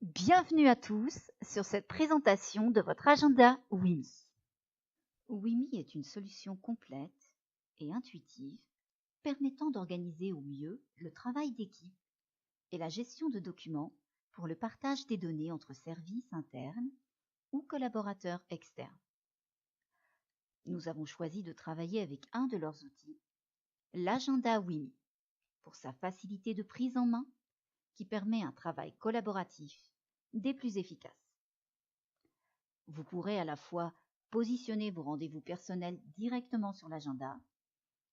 Bienvenue à tous sur cette présentation de votre agenda Wimi. Wimi est une solution complète et intuitive permettant d'organiser au mieux le travail d'équipe et la gestion de documents pour le partage des données entre services internes ou collaborateurs externes. Nous avons choisi de travailler avec un de leurs outils, l'agenda Wimi, pour sa facilité de prise en main qui permet un travail collaboratif des plus efficaces. Vous pourrez à la fois positionner vos rendez-vous personnels directement sur l'agenda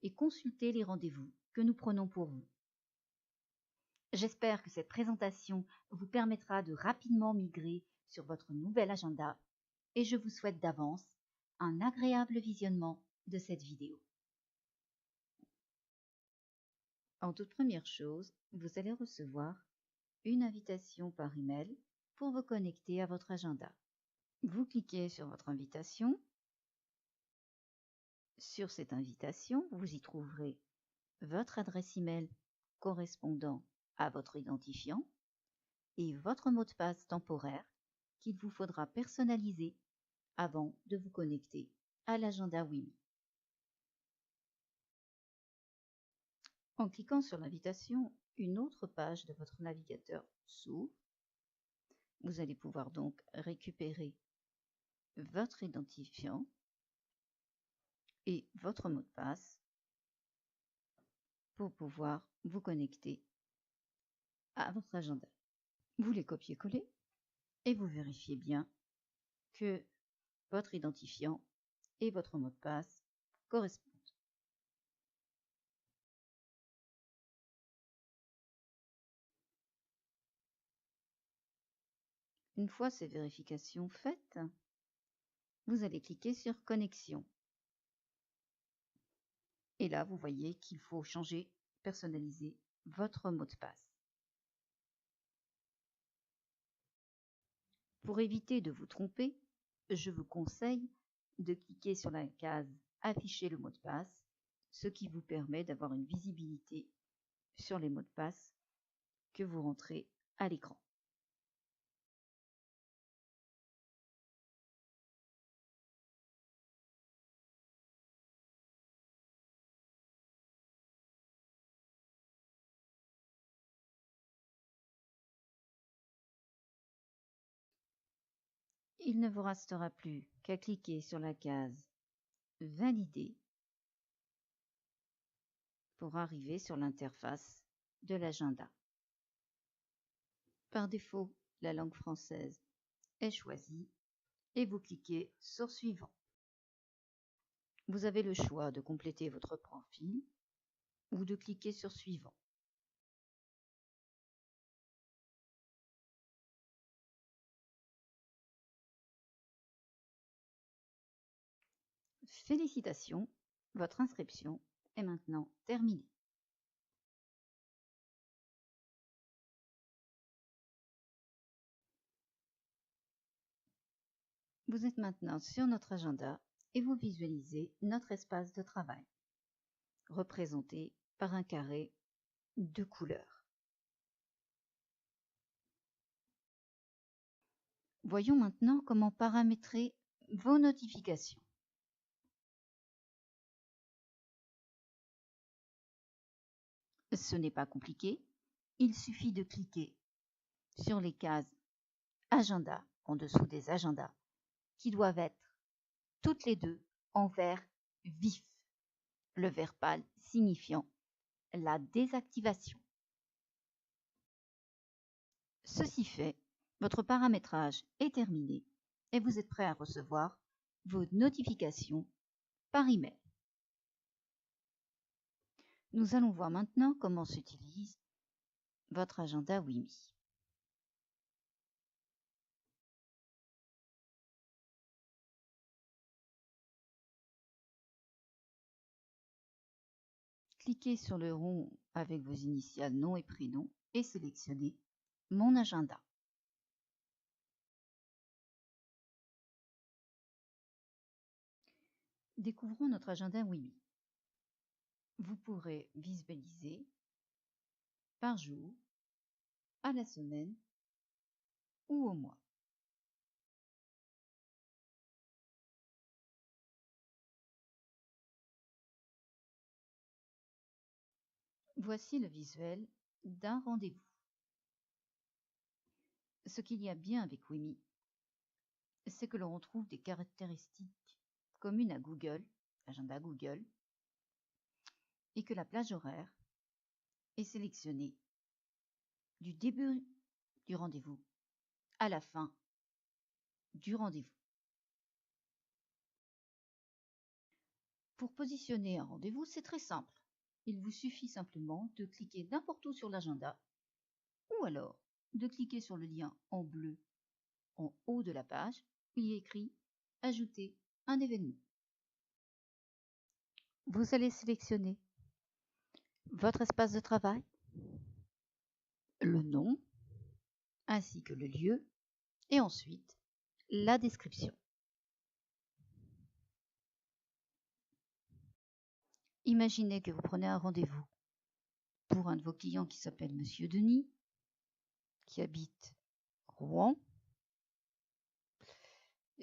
et consulter les rendez-vous que nous prenons pour vous. J'espère que cette présentation vous permettra de rapidement migrer sur votre nouvel agenda et je vous souhaite d'avance un agréable visionnement de cette vidéo. En toute première chose, vous allez recevoir une invitation par email pour vous connecter à votre agenda. Vous cliquez sur votre invitation. Sur cette invitation, vous y trouverez votre adresse email correspondant à votre identifiant et votre mot de passe temporaire qu'il vous faudra personnaliser avant de vous connecter à l'agenda Wimi. En cliquant sur l'invitation, une autre page de votre navigateur s'ouvre. Vous allez pouvoir donc récupérer votre identifiant et votre mot de passe pour pouvoir vous connecter à votre agenda. Vous les copiez-collez et vous vérifiez bien que votre identifiant et votre mot de passe correspondent. Une fois ces vérifications faites, vous allez cliquer sur Connexion. Et là, vous voyez qu'il faut changer, personnaliser votre mot de passe. Pour éviter de vous tromper, je vous conseille de cliquer sur la case Afficher le mot de passe, ce qui vous permet d'avoir une visibilité sur les mots de passe que vous rentrez à l'écran. Il ne vous restera plus qu'à cliquer sur la case Valider pour arriver sur l'interface de l'agenda. Par défaut, la langue française est choisie et vous cliquez sur Suivant. Vous avez le choix de compléter votre profil ou de cliquer sur Suivant. Félicitations, votre inscription est maintenant terminée. Vous êtes maintenant sur notre agenda et vous visualisez notre espace de travail, représenté par un carré de couleurs. Voyons maintenant comment paramétrer vos notifications. Ce n'est pas compliqué, il suffit de cliquer sur les cases Agenda en dessous des agendas qui doivent être toutes les deux en vert vif, le vert pâle signifiant la désactivation. Ceci fait, votre paramétrage est terminé et vous êtes prêt à recevoir vos notifications par email. Nous allons voir maintenant comment s'utilise votre agenda Wimi. Cliquez sur le rond avec vos initiales nom et prénom et sélectionnez Mon agenda. Découvrons notre agenda Wimi. Vous pourrez visualiser par jour, à la semaine ou au mois. Voici le visuel d'un rendez-vous. Ce qu'il y a bien avec Wimi, c'est que l'on retrouve des caractéristiques communes à Google, l'agenda Google, et que la plage horaire est sélectionnée du début du rendez-vous à la fin du rendez-vous. Pour positionner un rendez-vous, c'est très simple. Il vous suffit simplement de cliquer n'importe où sur l'agenda ou alors de cliquer sur le lien en bleu en haut de la page où il y a écrit « Ajouter un événement ». Vous allez sélectionner votre espace de travail, le nom, ainsi que le lieu, et ensuite la description. Imaginez que vous prenez un rendez-vous pour un de vos clients qui s'appelle Monsieur Denis, qui habite Rouen,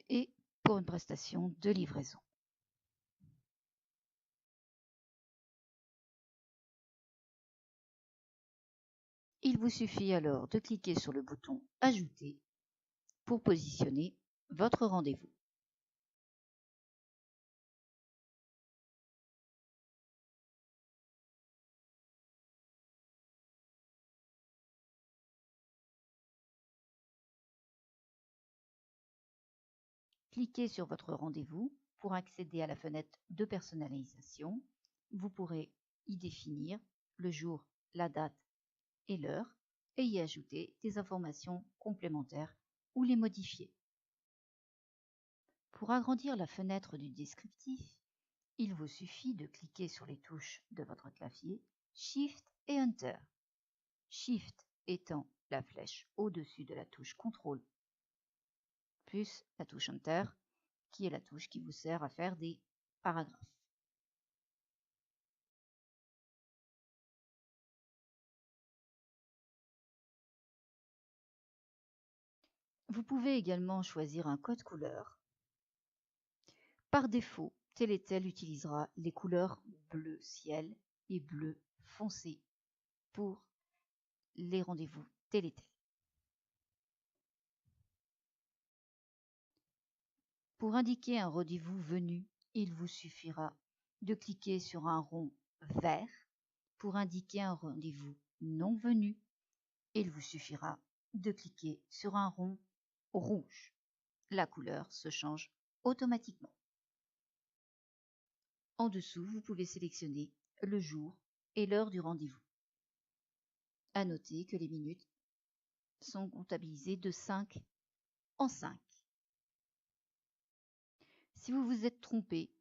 et pour une prestation de livraison. Il vous suffit alors de cliquer sur le bouton « Ajouter » pour positionner votre rendez-vous. Cliquez sur votre rendez-vous pour accéder à la fenêtre de personnalisation. Vous pourrez y définir le jour, la date et l'heure et y ajouter des informations complémentaires ou les modifier. Pour agrandir la fenêtre du descriptif, il vous suffit de cliquer sur les touches de votre clavier Shift et Enter. Shift étant la flèche au-dessus de la touche Contrôle, plus la touche Enter, qui est la touche qui vous sert à faire des paragraphes. Vous pouvez également choisir un code couleur. Par défaut, Teletel utilisera les couleurs bleu ciel et bleu foncé pour les rendez-vous Teletel. Pour indiquer un rendez-vous venu, il vous suffira de cliquer sur un rond vert. Pour indiquer un rendez-vous non venu, il vous suffira de cliquer sur un rond rouge. La couleur se change automatiquement. En dessous, vous pouvez sélectionner le jour et l'heure du rendez-vous. À noter que les minutes sont comptabilisées de 5 en 5. Si vous vous êtes trompé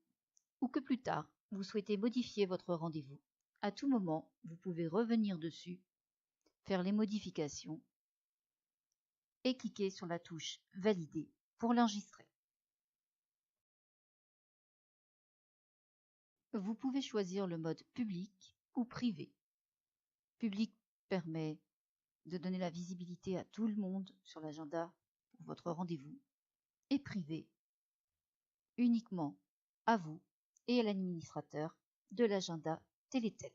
ou que plus tard, vous souhaitez modifier votre rendez-vous, à tout moment, vous pouvez revenir dessus, faire les modifications et cliquer sur la touche « Valider » pour l'enregistrer. Vous pouvez choisir le mode public ou privé. Public permet de donner la visibilité à tout le monde sur l'agenda pour votre rendez-vous, et privé uniquement à vous et à l'administrateur de l'agenda Teletel.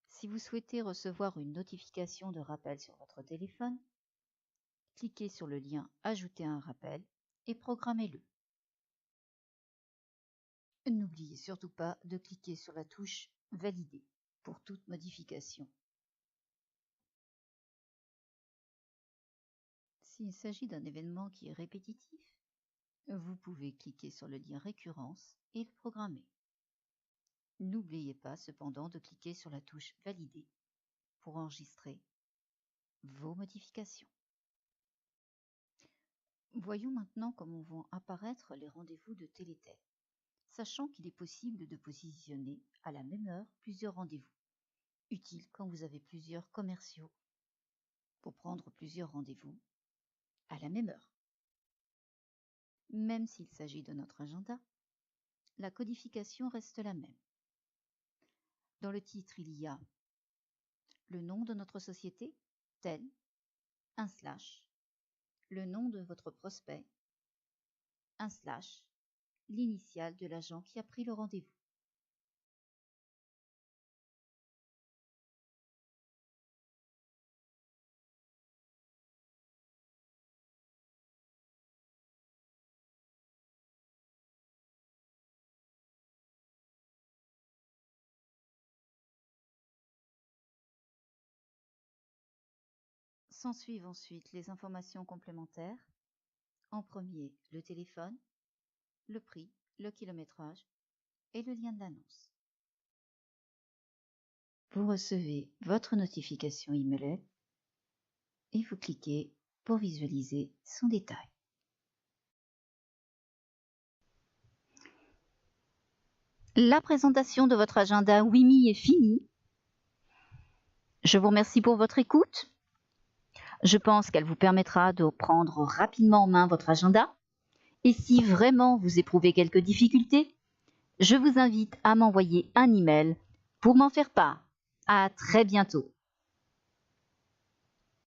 Si vous souhaitez recevoir une notification de rappel sur votre téléphone, cliquez sur le lien « Ajouter un rappel » et programmez-le. N'oubliez surtout pas de cliquer sur la touche « Valider » pour toute modification. S'il s'agit d'un événement qui est répétitif, vous pouvez cliquer sur le lien « Récurrence » et le programmer. N'oubliez pas cependant de cliquer sur la touche « Valider » pour enregistrer vos modifications. Voyons maintenant comment vont apparaître les rendez-vous de Teletel, sachant qu'il est possible de positionner à la même heure plusieurs rendez-vous, utile quand vous avez plusieurs commerciaux pour prendre plusieurs rendez-vous à la même heure. Même s'il s'agit de notre agenda, la codification reste la même. Dans le titre, il y a le nom de notre société, tel, / le nom de votre prospect, / l'initiale de l'agent qui a pris le rendez-vous. S'ensuivent ensuite les informations complémentaires. En premier, le téléphone, le prix, le kilométrage et le lien de l'annonce. Vous recevez votre notification email et vous cliquez pour visualiser son détail. La présentation de votre agenda WIMI est finie. Je vous remercie pour votre écoute. Je pense qu'elle vous permettra de prendre rapidement en main votre agenda. Et si vraiment vous éprouvez quelques difficultés, je vous invite à m'envoyer un email pour m'en faire part. À très bientôt.